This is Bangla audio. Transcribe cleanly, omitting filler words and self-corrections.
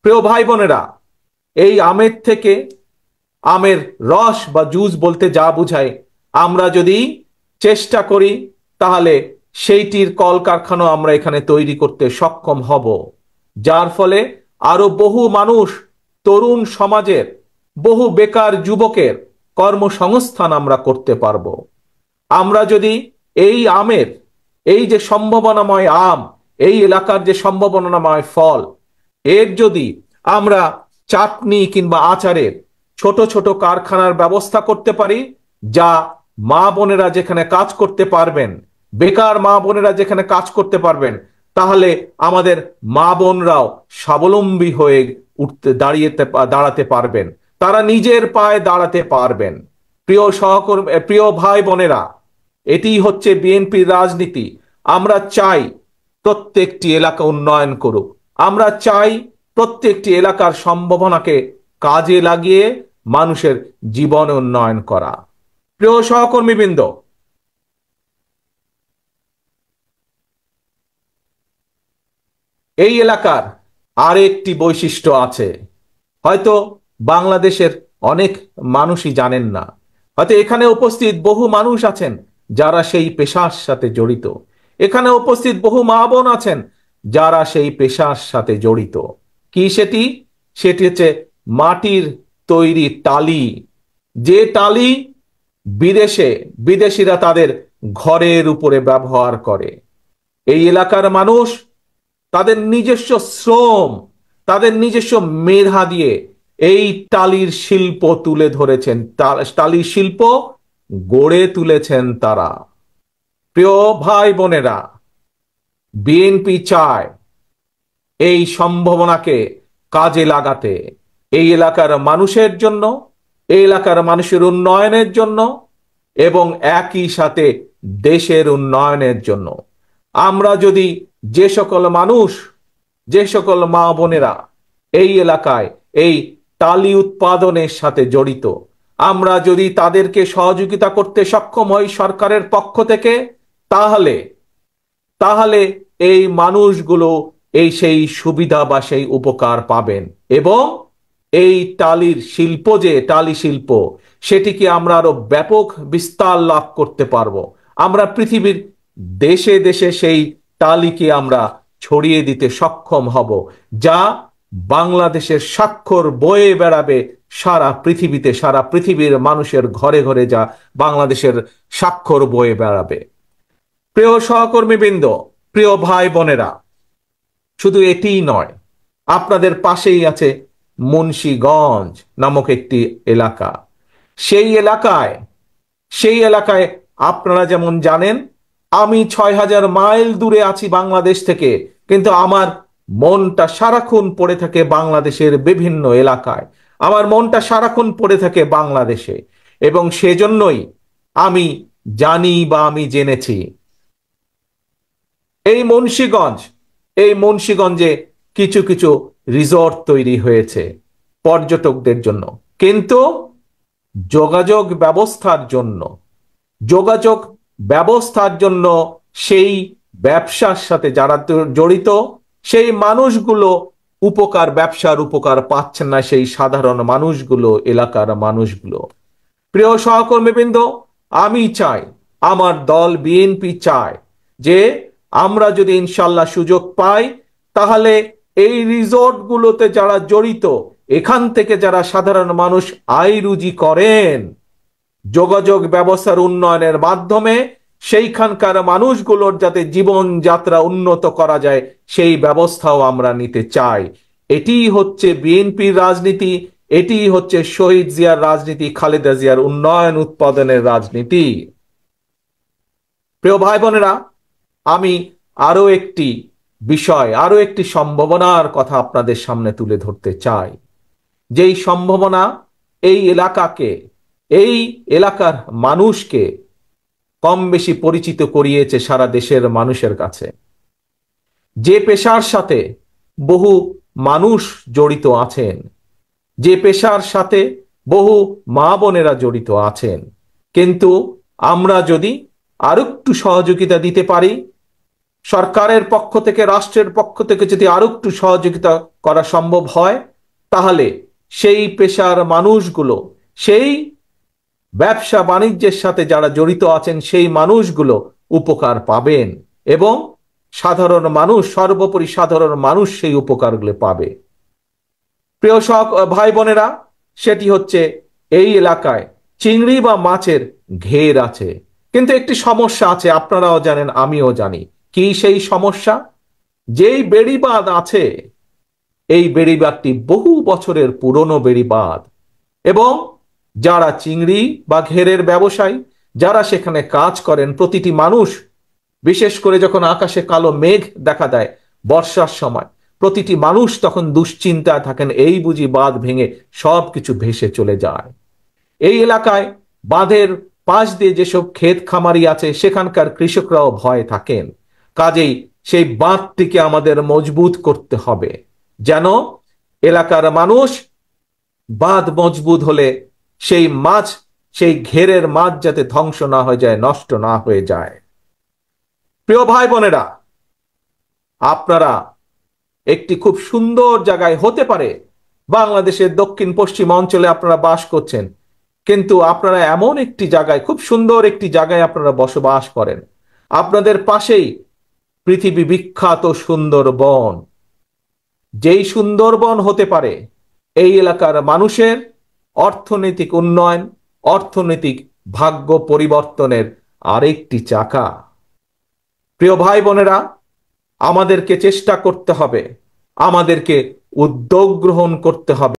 প্রিয় ভাই বোনেরা, এই আমের থেকে আমের রস বা জুস বলতে যা বুঝায়, আমরা যদি চেষ্টা করি তাহলে সেইটির কলকারখানা আমরা এখানে তৈরি করতে সক্ষম হব, যার ফলে আরো বহু মানুষ, তরুণ সমাজের বহু বেকার যুবকের কর্মসংস্থান আমরা করতে পারবো। আমরা যদি এই আমের, এই যে সম্ভাবনাময় আম, এই এলাকার যে সম্ভাবনাময় ফল, এর যদি আমরা চাটনি কিংবা আচারের ছোট ছোট কারখানার ব্যবস্থা করতে পারি, যা মা বোনেরা যেখানে কাজ করতে পারবেন, বেকার মা বোনেরা যেখানে কাজ করতে পারবেন, তাহলে আমাদের মা বোনরাও স্বাবলম্বী হয়ে দাঁড়াতে পারবেন, তারা নিজের পায়ে দাঁড়াতে পারবেন। প্রিয় সহকর্মী, প্রিয় ভাই বোনেরা, এটি হচ্ছে বিএনপির রাজনীতি। আমরা চাই প্রত্যেকটি এলাকা উন্নয়ন করুক। আমরা চাই প্রত্যেকটি এলাকার সম্ভাবনাকে কাজে লাগিয়ে মানুষের জীবন উন্নয়ন করা। প্রিয় সহকর্মীবৃন্দ, এই এলাকার আরেকটি বৈশিষ্ট্য আছে, হয়তো বাংলাদেশের অনেক মানুষই জানেন না। হয়তো এখানে উপস্থিত বহু মানুষ আছেন যারা সেই পেশার সাথে জড়িত। এখানে উপস্থিত বহু মা বোন আছেন যারা সেই পেশার সাথে জড়িত। কি সেটি? সেটি হচ্ছে মাটির তৈরি টালি। যে টালি বিদেশিরা তাদের ঘরের উপরে ব্যবহার করে। এই এলাকার মানুষ তাদের নিজস্ব শ্রম, তাদের নিজস্ব মেধা দিয়ে এই টালির শিল্প তুলে ধরেছেন, টালির শিল্প গড়ে তুলেছেন তারা। প্রিয় ভাই বোনেরা, বিএনপি চায় এই সম্ভাবনাকে কাজে লাগাতে, এই এলাকার মানুষের জন্য, এই এলাকার মানুষের উন্নয়নের জন্য এবং একই সাথে দেশের উন্নয়নের জন্য। আমরা যদি যে সকল মানুষ, যে সকল মা বোনেরা এই এলাকায় এই টালি উৎপাদনের সাথে জড়িত, আমরা যদি তাদেরকে সহযোগিতা করতে সক্ষম হই সরকারের পক্ষ থেকে, তাহলে তাহলে এই মানুষগুলো সেই সুবিধা বা সেই উপকার পাবেন এবং এই টালির শিল্প, যে টালি শিল্প, সেটিকে আমরা আরো ব্যাপক বিস্তার লাভ করতে পারবো। আমরা পৃথিবীর দেশে দেশে সেই টালিকে আমরা ছড়িয়ে দিতে সক্ষম হব, যা বাংলাদেশের স্বাক্ষর বয়ে বেড়াবে সারা পৃথিবীতে, সারা পৃথিবীর মানুষের ঘরে ঘরে যা বাংলাদেশের স্বাক্ষর বয়ে বেড়াবে। প্রিয় সহকর্মীবৃন্দ, প্রিয় ভাই বোনেরা, শুধু এটিই নয়, আপনাদের পাশেই আছে মুন্সিগঞ্জ নামক একটি এলাকা। সেই এলাকায় আপনারা যেমন জানেন, আমি ৬,০০০ মাইল দূরে আছি বাংলাদেশ থেকে, কিন্তু আমার মনটা সারাক্ষণ পড়ে থাকে বাংলাদেশের বিভিন্ন এলাকায়। আমার মনটা সারাক্ষণ পড়ে থাকে বাংলাদেশে, এবং সেজন্যই আমি জানি বা আমি জেনেছি এই মুন্সিগঞ্জে কিছু কিছু রিসর্ট তৈরি হয়েছে পর্যটকদের জন্য, কিন্তু যোগাযোগ ব্যবস্থার জন্য সেই ব্যবসার সাথে যারা জড়িত সেই মানুষগুলো ব্যবসার উপকার পাচ্ছেন না, সেই সাধারণ মানুষগুলো, এলাকার মানুষগুলো। প্রিয় সহকর্মীবৃন্দ, আমি চাই, আমার দল বিএনপি চায় যে আমরা যদি ইনশাল্লাহ সুযোগ পাই, তাহলে এই রিসোর্টগুলোতে যারা জড়িত, এখান থেকে যারা সাধারণ মানুষ আয় রুজি করেন, যোগাযোগ ব্যবস্থার উন্নয়নের মাধ্যমে সেইখানকার মানুষগুলোর যাতে জীবনযাত্রা উন্নত করা যায়, সেই ব্যবস্থাও আমরা নিতে চাই। এটিই হচ্ছে বিএনপির রাজনীতি, এটিই হচ্ছে শহীদ জিয়ার রাজনীতি, খালেদা জিয়ার উন্নয়ন উৎপাদনের রাজনীতি। প্রিয় ভাই বোনেরা, আমি আরো একটি বিষয়, আরো একটি সম্ভাবনার কথা আপনাদের সামনে তুলে ধরতে চাই, যেই সম্ভাবনা এই এলাকার মানুষকে কম বেশি পরিচিত করিয়েছে সারা দেশের মানুষের কাছে। যে পেশার সাথে বহু মানুষ জড়িত আছেন, যে পেশার সাথে বহু মা বোনেরা জড়িত আছেন, কিন্তু আমরা যদি আরো একটু সহযোগিতা দিতে পারি, সরকারের পক্ষ থেকে, রাষ্ট্রের পক্ষ থেকে যদি আরো একটু সহযোগিতা করা সম্ভব হয়, তাহলে সেই পেশার মানুষগুলো, সেই ব্যবসা বাণিজ্যের সাথে যারা জড়িত আছেন সেই মানুষগুলো উপকার পাবেন এবং সাধারণ মানুষ, সর্বোপরি সাধারণ মানুষ সেই উপকারগুলো পাবে। প্রিয় ভাই বোনেরা, সেটি হচ্ছে এই এলাকায় চিংড়ি বা মাছের ঘের আছে, কিন্তু একটি সমস্যা আছে, আপনারাও জানেন আমিও জানি। কি সেই সমস্যা? যেই বেড়িবাঁধ আছে, এই বেড়িবাঁধটি বহু বছরের পুরনো বেড়িবাঁধ এবং যারা চিংড়ি বা ঘেরের ব্যবসায়ী, যারা সেখানে কাজ করেন, প্রতিটি মানুষ, বিশেষ করে যখন আকাশে কালো মেঘ দেখা দেয় বর্ষার সময়, প্রতিটি মানুষ তখন দুশ্চিন্তায় থাকেন, এই বুঝি বাঁধ ভেঙে সবকিছু ভেসে চলে যায়। এই এলাকায় বাঁধের পাশ দিয়ে যেসব ক্ষেত খামারি আছে সেখানকার কৃষকরাও ভয় থাকেন। কাজেই সেই বাঁধটিকে আমাদের মজবুত করতে হবে, যেন এলাকার মানুষ, বাঁধ মজবুত হলে সেই মাছ, সেই ঘেরের মাছ যাতে ধ্বংস না হয়ে যায়, নষ্ট না হয়ে যায়। প্রিয় ভাই বোনেরা, আপনারা একটি খুব সুন্দর জায়গায়, হতে পারে বাংলাদেশের দক্ষিণ পশ্চিম অঞ্চলে আপনারা বাস করছেন, কিন্তু আপনারা এমন একটি জায়গায়, খুব সুন্দর একটি জায়গায় আপনারা বসবাস করেন, আপনাদের পাশেই পৃথিবী বিখ্যাত সুন্দরবন। যেই সুন্দরবন হতে পারে এই এলাকার মানুষের অর্থনৈতিক উন্নয়ন, অর্থনৈতিক ভাগ্য পরিবর্তনের আরেকটি চাকা। প্রিয় ভাই বোনেরা, আমাদেরকে চেষ্টা করতে হবে, আমাদেরকে উদ্যোগ গ্রহণ করতে হবে।